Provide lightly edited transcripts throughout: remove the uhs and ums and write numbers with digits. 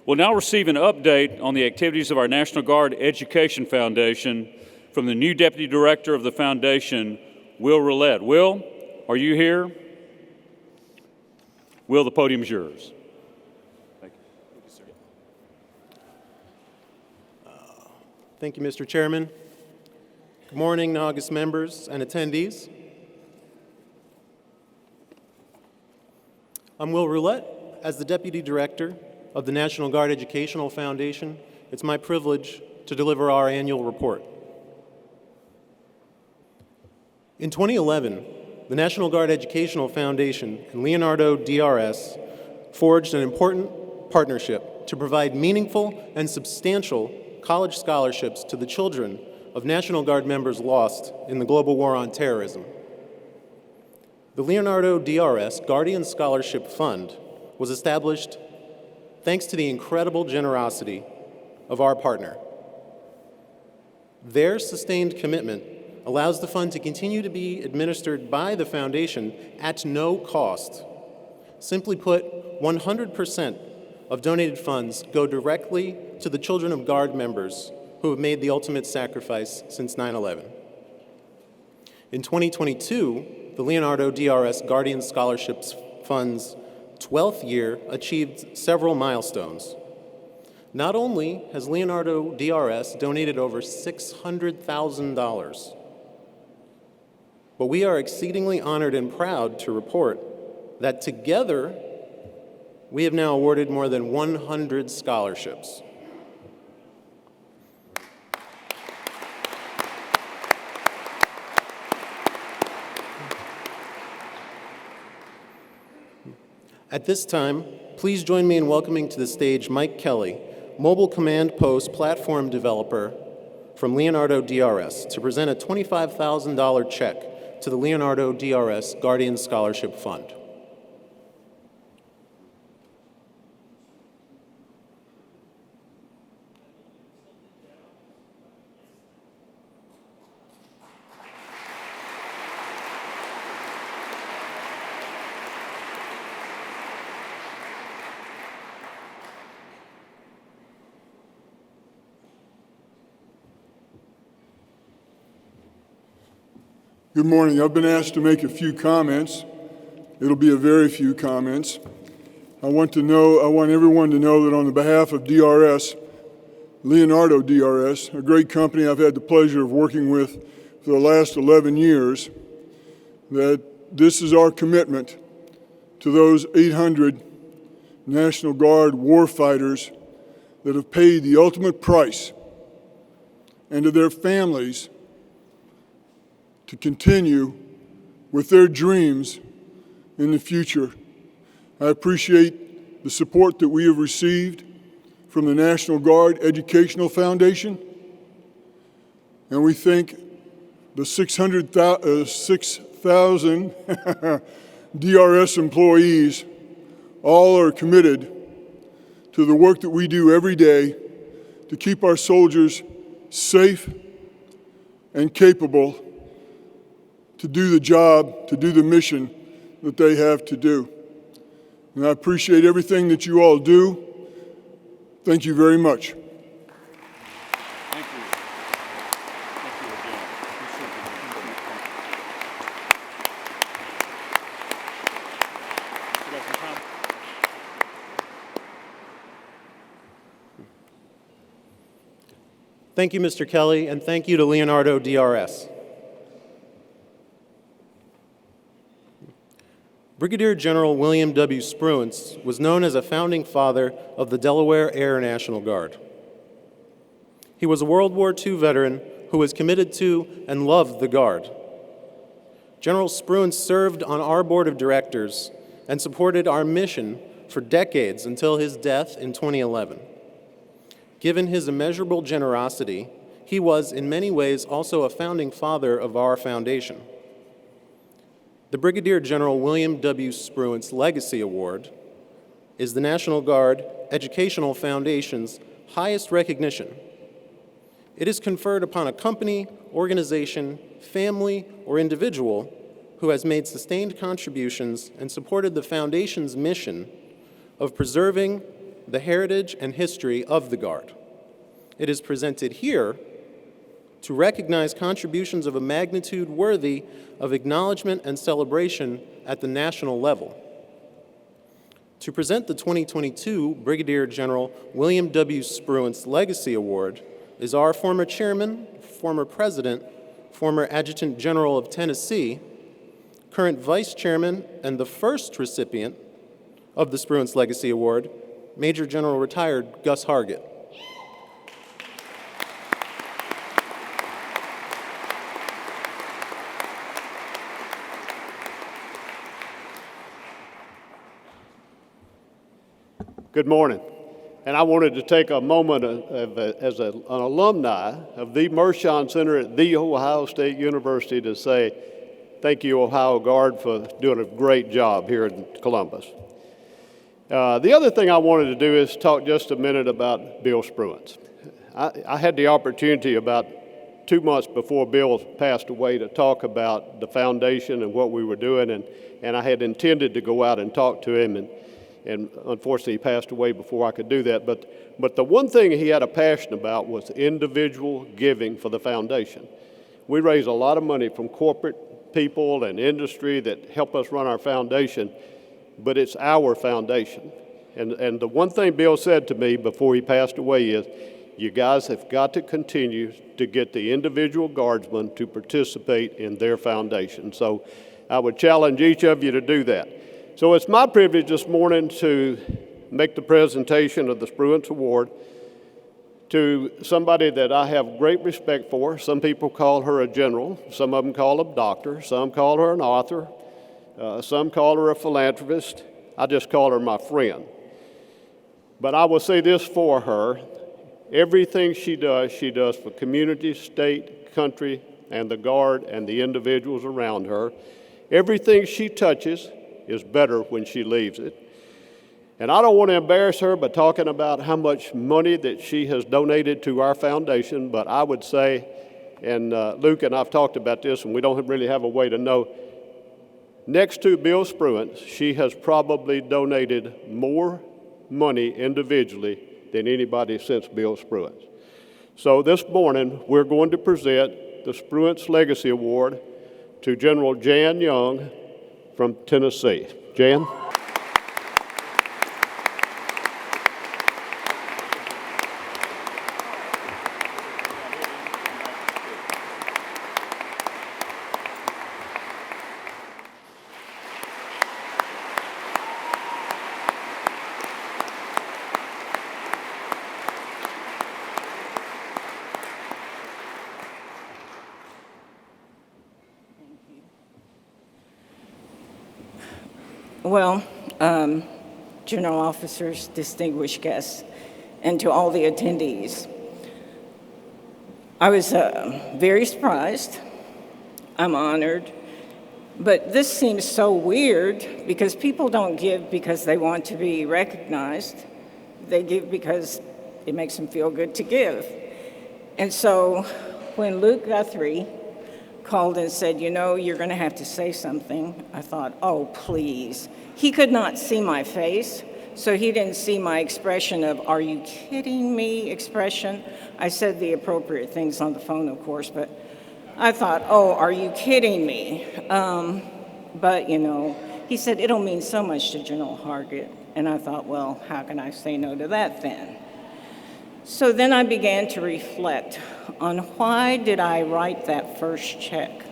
We'll now receive an update on the activities of our National Guard Education Foundation from the new Deputy Director of the Foundation, Will Roulette. Will, are you here? Will, the podium is yours. Thank you, Mr. Chairman. Good morning, NAUGUS members and attendees. I'm Will Roulette. As the Deputy Director of the National Guard Educational Foundation, it's my privilege to deliver our annual report. In 2011, the National Guard Educational Foundation and Leonardo DRS forged an important partnership to provide meaningful and substantial college scholarships to the children of National Guard members lost in the global war on terrorism. The Leonardo DRS Guardian Scholarship Fund was established thanks to the incredible generosity of our partner. Their sustained commitment allows the fund to continue to be administered by the foundation at no cost. Simply put, 100% of donated funds go directly to the children of Guard members who have made the ultimate sacrifice since 9/11. In 2022, the Leonardo DRS Guardian Scholarships Fund's 12th year achieved several milestones. Not only has Leonardo DRS donated over $600,000, but we are exceedingly honored and proud to report that together we have now awarded more than 100 scholarships. At this time, please join me in welcoming to the stage Mike Kelly, Mobile Command Post Platform Developer from Leonardo DRS, to present a $25,000 check to the Leonardo DRS Guardian Scholarship Fund. Good morning. I've been asked to make a few comments. It'll be a very few comments. I want everyone to know that on the behalf of DRS, Leonardo DRS, a great company I've had the pleasure of working with for the last 11 years, that this is our commitment to those 800 National Guard warfighters that have paid the ultimate price, and to their families to continue with their dreams in the future. I appreciate the support that we have received from the National Guard Educational Foundation, and we thank the 6,000 DRS employees. All are committed to the work that we do every day to keep our soldiers safe and capable to do the job, to do the mission that they have to do. And I appreciate everything that you all do. Thank you very much. Thank you. Thank you again. Thank you, Mr. Kelly, and thank you to Leonardo DRS. Brigadier General William W. Spruance was known as a founding father of the Delaware Air National Guard. He was a World War II veteran who was committed to and loved the Guard. General Spruance served on our board of directors and supported our mission for decades until his death in 2011. Given his immeasurable generosity, he was in many ways also a founding father of our foundation. The Brigadier General William W. Spruance Legacy Award is the National Guard Educational Foundation's highest recognition. It is conferred upon a company, organization, family, or individual who has made sustained contributions and supported the Foundation's mission of preserving the heritage and history of the Guard. It is presented here to recognize contributions of a magnitude worthy of acknowledgement and celebration at the national level. To present the 2022 Brigadier General William W. Spruance Legacy Award is our former chairman, former president, former Adjutant General of Tennessee, current vice chairman, and the first recipient of the Spruance Legacy Award, Major General retired Gus Hargett. Good morning. And I wanted to take a moment as an alumni of the Mershon Center at The Ohio State University to say thank you, Ohio Guard, for doing a great job here in Columbus. The other thing I wanted to do is talk just a minute about Bill Spruance. I had the opportunity about 2 months before Bill passed away to talk about the foundation and what we were doing, and I had intended to go out and talk to him, and unfortunately he passed away before I could do that. But the one thing he had a passion about was individual giving for the foundation. We raise a lot of money from corporate people and industry that help us run our foundation, but it's our foundation. And the one thing Bill said to me before he passed away is, you guys have got to continue to get the individual guardsmen to participate in their foundation. So I would challenge each of you to do that. So it's my privilege this morning to make the presentation of the Spruance Award to somebody that I have great respect for. Some people call her a general, some of them call her a doctor, some call her an author, some call her a philanthropist. I just call her my friend. But I will say this for her: everything she does for community, state, country, and the Guard and the individuals around her. Everything she touches is better when she leaves it. And I don't want to embarrass her by talking about how much money that she has donated to our foundation, but I would say, and Luke and I've talked about this, and we don't really have a way to know, next to Bill Spruance, she has probably donated more money individually than anybody since Bill Spruance. So this morning, we're going to present the Spruance Legacy Award to General Jan Young from Tennessee. Jan? Well, general officers, distinguished guests, and to all the attendees, I was very surprised. I'm honored. But this seems so weird because people don't give because they want to be recognized. They give because it makes them feel good to give. And so when Luke Guthrie called and said, you know, you're going to have to say something, I thought, oh, please. He could not see my face, so he didn't see my expression of, are you kidding me expression. I said the appropriate things on the phone, of course, but I thought, oh, are you kidding me? But, you know, he said, it'll mean so much to General Hargett. And I thought, well, how can I say no to that then? So then I began to reflect on why did I write that first check?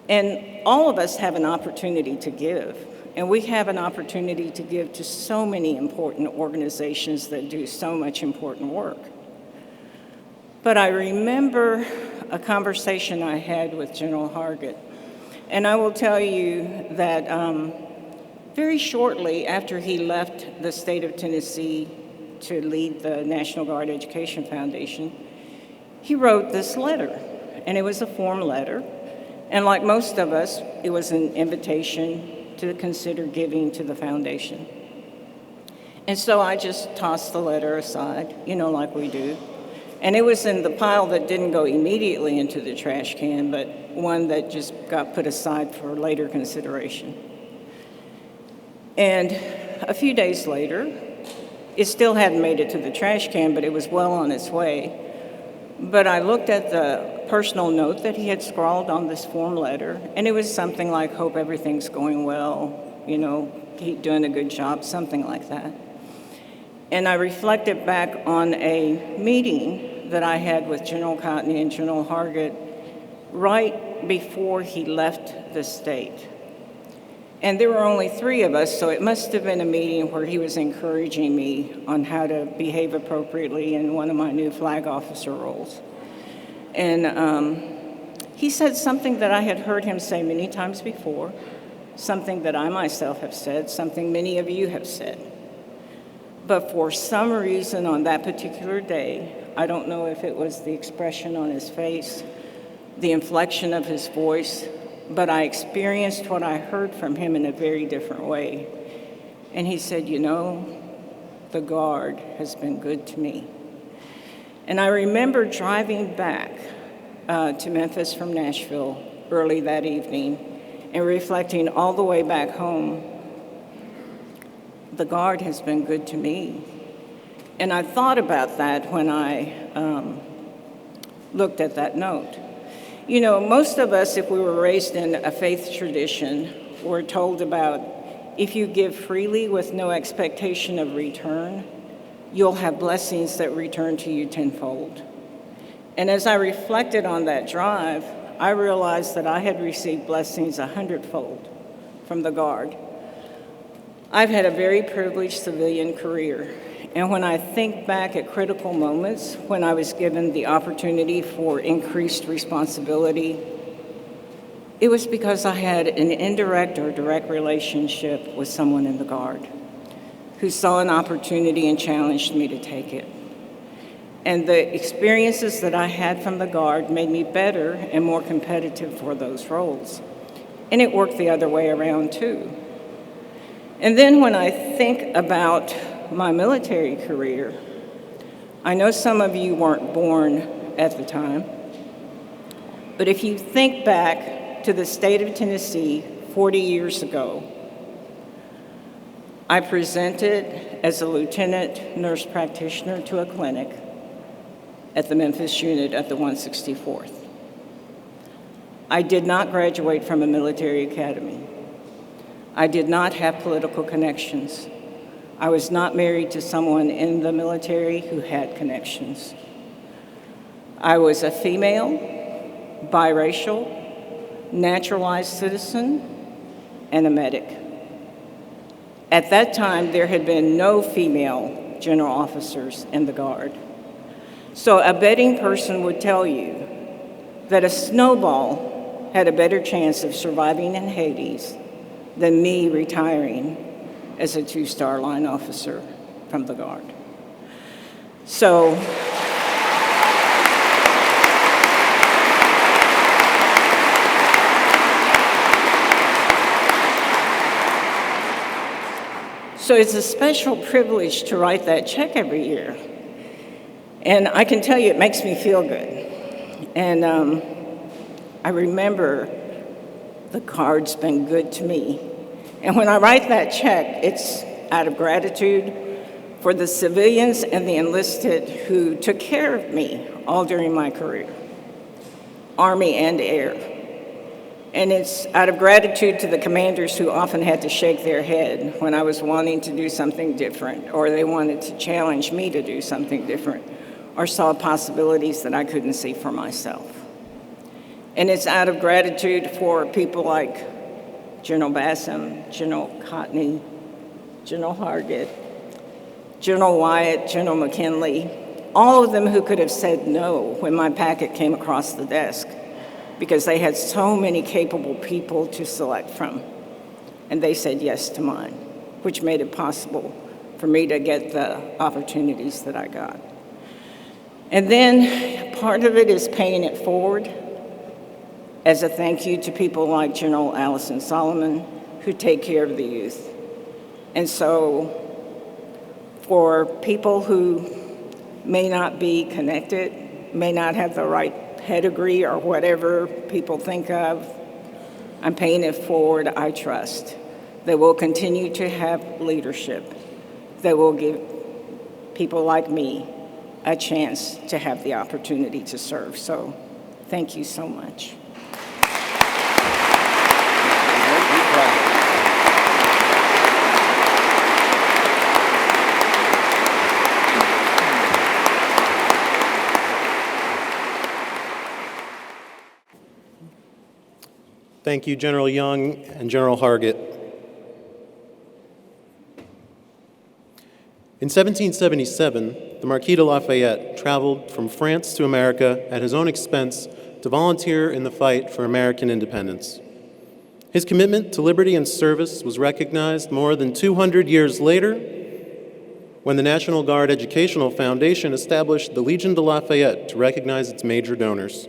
And all of us have an opportunity to give. And we have an opportunity to give to so many important organizations that do so much important work. But I remember a conversation I had with General Hargett. And I will tell you that very shortly after he left the state of Tennessee to lead the National Guard Education Foundation, he wrote this letter. And it was a form letter. And like most of us, it was an invitation to consider giving to the foundation. And so I just tossed the letter aside, you know, like we do. And it was in the pile that didn't go immediately into the trash can, but one that just got put aside for later consideration. And a few days later, It still hadn't made it to the trash can, but it was well on its way. But I looked at the personal note that he had scrawled on this form letter, and it was something like, hope everything's going well, keep doing a good job, something like that. And I reflected back on a meeting that I had with General Cotney and General Hargett right before he left the state. And there were only 3 of us, so it must have been a meeting where he was encouraging me on how to behave appropriately in one of my new flag officer roles. And he said something that I had heard him say many times before, something that I myself have said, something many of you have said. But for some reason on that particular day, I don't know if it was the expression on his face, the inflection of his voice, but I experienced what I heard from him in a very different way. And he said, the Guard has been good to me. And I remember driving back to Memphis from Nashville early that evening and reflecting all the way back home, the Guard has been good to me. And I thought about that when I looked at that note. Most of us, if we were raised in a faith tradition, were told about if you give freely with no expectation of return, you'll have blessings that return to you tenfold. And as I reflected on that drive, I realized that I had received blessings 100-fold from the Guard. I've had a very privileged civilian career, and when I think back at critical moments when I was given the opportunity for increased responsibility, it was because I had an indirect or direct relationship with someone in the Guard who saw an opportunity and challenged me to take it. And the experiences that I had from the Guard made me better and more competitive for those roles. And it worked the other way around too. And then when I think about my military career, I know some of you weren't born at the time, but if you think back to the state of Tennessee 40 years ago, I presented as a lieutenant nurse practitioner to a clinic at the Memphis unit at the 164th. I did not graduate from a military academy. I did not have political connections. I was not married to someone in the military who had connections. I was a female, biracial, naturalized citizen, and a medic. At that time, there had been no female general officers in the Guard. So a betting person would tell you that a snowball had a better chance of surviving in Hades than me retiring as a 2-star line officer from the Guard. So it's a special privilege to write that check every year. And I can tell you it makes me feel good. And I remember the Guard's been good to me. And when I write that check, it's out of gratitude for the civilians and the enlisted who took care of me all during my career, Army and Air. And it's out of gratitude to the commanders who often had to shake their head when I was wanting to do something different, or they wanted to challenge me to do something different, or saw possibilities that I couldn't see for myself. And it's out of gratitude for people like General Bassam, General Cotney, General Hargett, General Wyatt, General McKinley, all of them who could have said no when my packet came across the desk, because they had so many capable people to select from. And they said yes to mine, which made it possible for me to get the opportunities that I got. And then part of it is paying it forward as a thank you to people like General Allison Solomon, who take care of the youth. And so for people who may not be connected, may not have the right pedigree or whatever people think of, I'm paying it forward. I trust that we'll continue to have leadership that will give people like me a chance to have the opportunity to serve. So thank you so much. Thank you, General Young and General Hargett. In 1777, the Marquis de Lafayette traveled from France to America at his own expense to volunteer in the fight for American independence. His commitment to liberty and service was recognized more than 200 years later when the National Guard Educational Foundation established the Legion de Lafayette to recognize its major donors.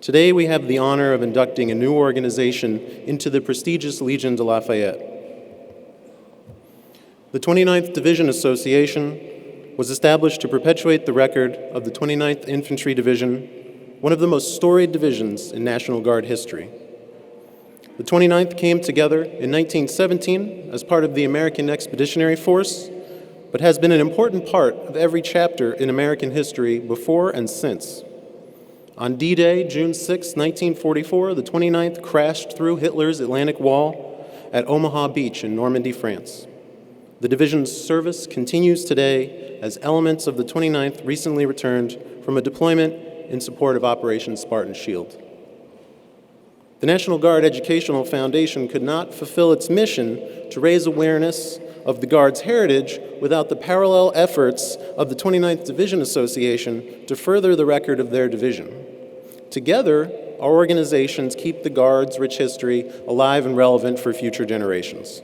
Today, we have the honor of inducting a new organization into the prestigious Legion de Lafayette. The 29th Division Association was established to perpetuate the record of the 29th Infantry Division, one of the most storied divisions in National Guard history. The 29th came together in 1917 as part of the American Expeditionary Force, but has been an important part of every chapter in American history before and since. On D-Day, June 6, 1944, the 29th crashed through Hitler's Atlantic Wall at Omaha Beach in Normandy, France. The division's service continues today as elements of the 29th recently returned from a deployment in support of Operation Spartan Shield. The National Guard Educational Foundation could not fulfill its mission to raise awareness of the Guard's heritage without the parallel efforts of the 29th Division Association to further the record of their division. Together, our organizations keep the Guard's rich history alive and relevant for future generations.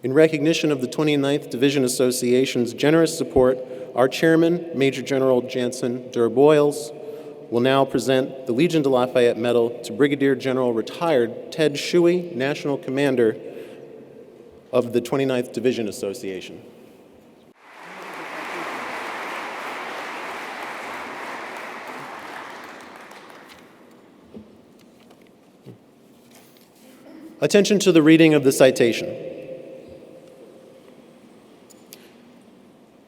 In recognition of the 29th Division Association's generous support, our chairman, Major General Jansen Durr-Boyles, will now present the Legion de Lafayette Medal to Brigadier General retired Ted Shuey, National Commander of the 29th Division Association. Attention to the reading of the citation.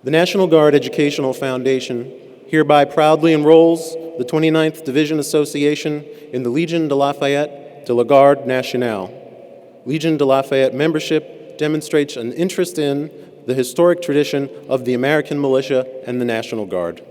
The National Guard Educational Foundation hereby proudly enrolls the 29th Division Association in the Legion de Lafayette de la Garde Nationale. Legion de Lafayette membership demonstrates an interest in the historic tradition of the American militia and the National Guard.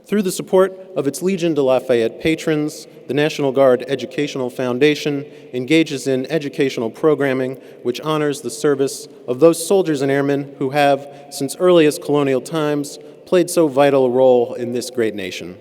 Through the support of its Legion de Lafayette patrons, the National Guard Educational Foundation engages in educational programming which honors the service of those soldiers and airmen who have, since earliest colonial times, played so vital a role in this great nation.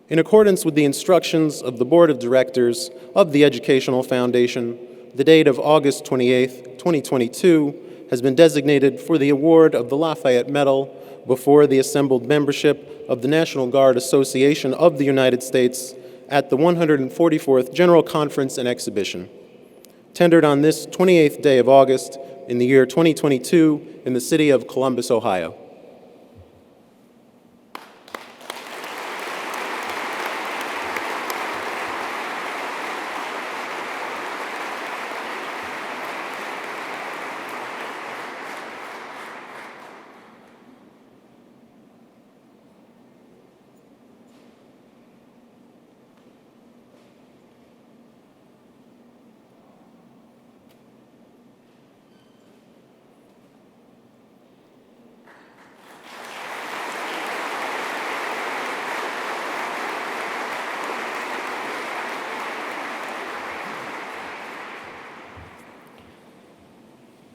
In accordance with the instructions of the Board of Directors of the Educational Foundation, the date of August 28, 2022, has been designated for the award of the Lafayette Medal before the assembled membership of the National Guard Association of the United States at the 144th General Conference and Exhibition, tendered on this 28th day of August in the year 2022 in the city of Columbus, Ohio.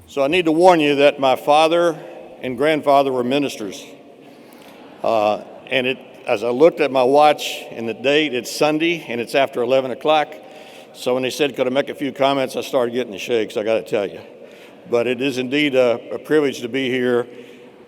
So I need to warn you that my father and grandfather were ministers. As I looked at my watch and the date, it's Sunday and it's after 11 o'clock. So when they said, could I make a few comments, I started getting the shakes, I got to tell you. But it is indeed a privilege to be here.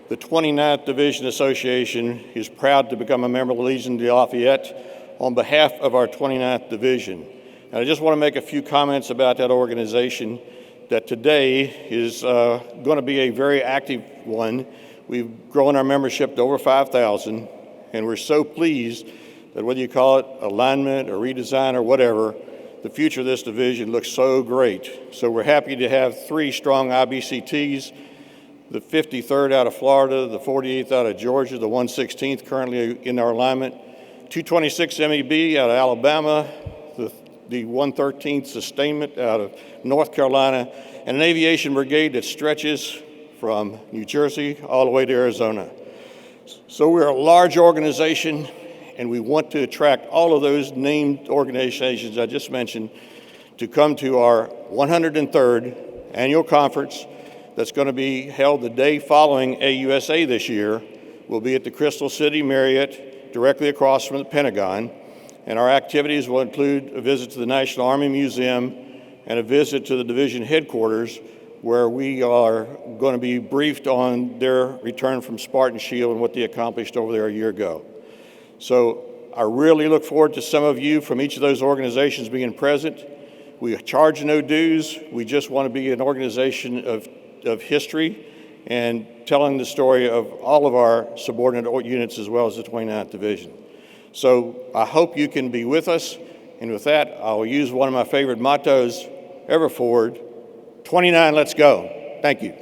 The 29th Division Association is proud to become a member of the Legion de Lafayette on behalf of our 29th Division. And I just want to make a few comments about that organization that today is going to be a very active one. We've grown our membership to over 5,000, and we're so pleased that whether you call it alignment or redesign or whatever, the future of this division looks so great. So we're happy to have 3 strong IBCTs the 53rd out of Florida, the 48th out of Georgia, the 116th currently in our alignment, 226 MEB out of Alabama, the 113th Sustainment out of North Carolina, and an aviation brigade that stretches from New Jersey all the way to Arizona. So we're a large organization, and we want to attract all of those named organizations I just mentioned to come to our 103rd annual conference that's going to be held the day following AUSA this year. We'll be at the Crystal City Marriott, directly across from the Pentagon, and our activities will include a visit to the National Army Museum and a visit to the division headquarters, where we are going to be briefed on their return from Spartan Shield and what they accomplished over there a year ago. So I really look forward to some of you from each of those organizations being present. We charge no dues. We just want to be an organization of history and telling the story of all of our subordinate units as well as the 29th Division. So I hope you can be with us. And with that, I'll use one of my favorite mottos ever forward, 29, let's go. Thank you.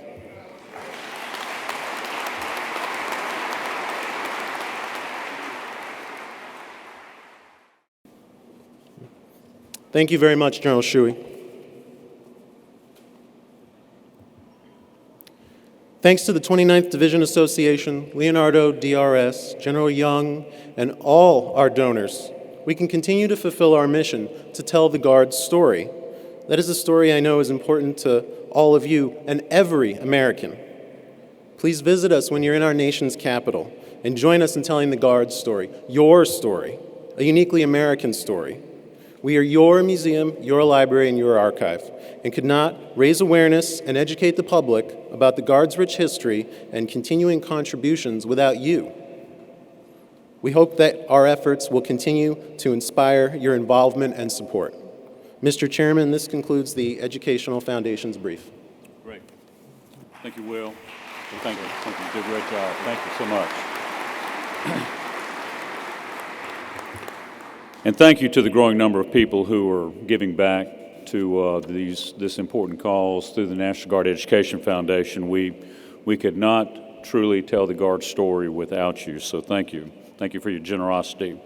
Thank you very much, General Shuey. Thanks to the 29th Division Association, Leonardo, DRS, General Young, and all our donors, we can continue to fulfill our mission to tell the Guard's story. That is a story I know is important to all of you and every American. Please visit us when you're in our nation's capital and join us in telling the Guard's story, a uniquely American story. We are your museum, your library, and your archive, and could not raise awareness and educate the public about the Guard's rich history and continuing contributions without you. We hope that our efforts will continue to inspire your involvement and support. Mr. Chairman, this concludes the Educational Foundation's brief. Great. Thank you, Will. Thank you. You did a great job. Thank you so much. And thank you to the growing number of people who are giving back to this important cause through the National Guard Education Foundation. We could not truly tell the Guard story without you, so thank you. Thank you for your generosity.